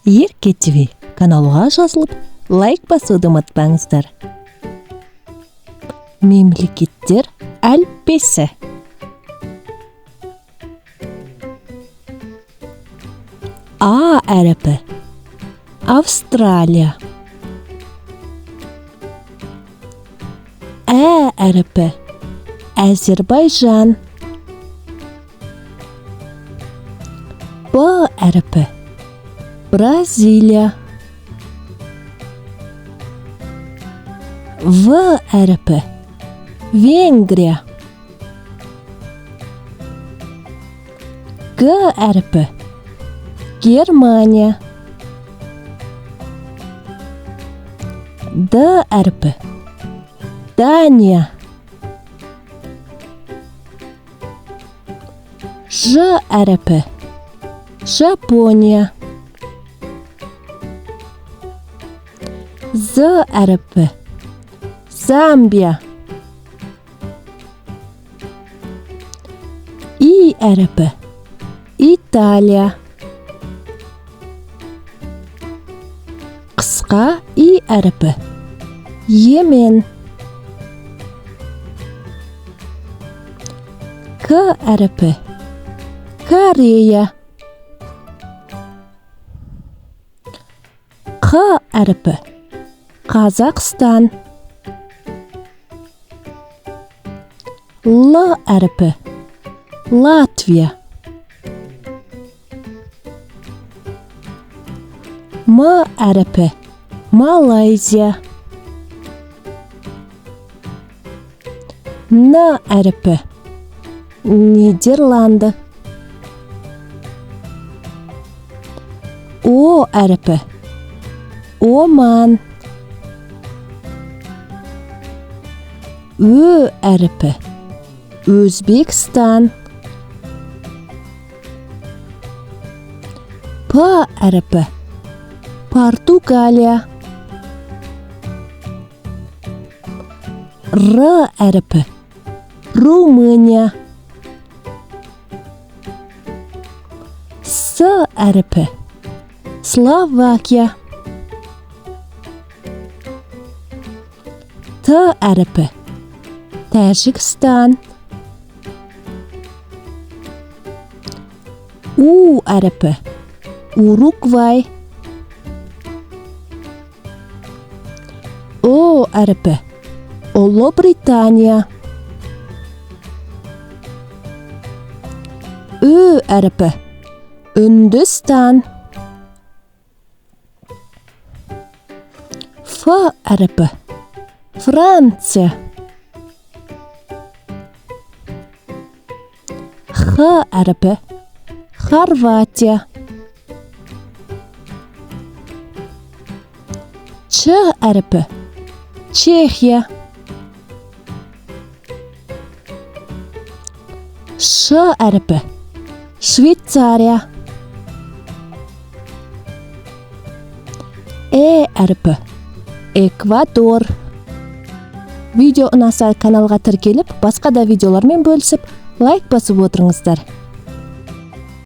ЕРКЕ ТВ каналға жазылып, лайк басуды ұмытпаңыздар. Мемлекеттер әліппесі. А әріпі Австралия. Ә әріпі Әзербайжан. Б әріпі Бразилия. В әріпі Венгрия. Г әріпі Германия. Д әріпі Дания. Ж әріпі Жапония. З әріпі Замбия. И әріпі Италия. Қысқа И әріпі Йемен. К әріпі Корея. Қ әріпі Қазақстан. Л әріпі Латвия. М әріпі Малайзия. Н әріпі Нидерланды. О әріпі Оман. Ö әріпі Өзбекстан. П әріпі Португалия. Р әріпі Румыния. С әріпі Словакия. Т әріпі Тәжікстан. У әріпі Уругвай. О әріпі Ұлыбритания. Ү әріпі Үндістан. Ф әріпі Франция. Х әріпі Хорватия. Ч әріпі Чехия. Ш әріпі Швейцария. Е әріпі Эквадор. Видео ұнаса каналға тіркеліп, басқа да видеолармен бөлісіп, лайк басып отырыңыздар.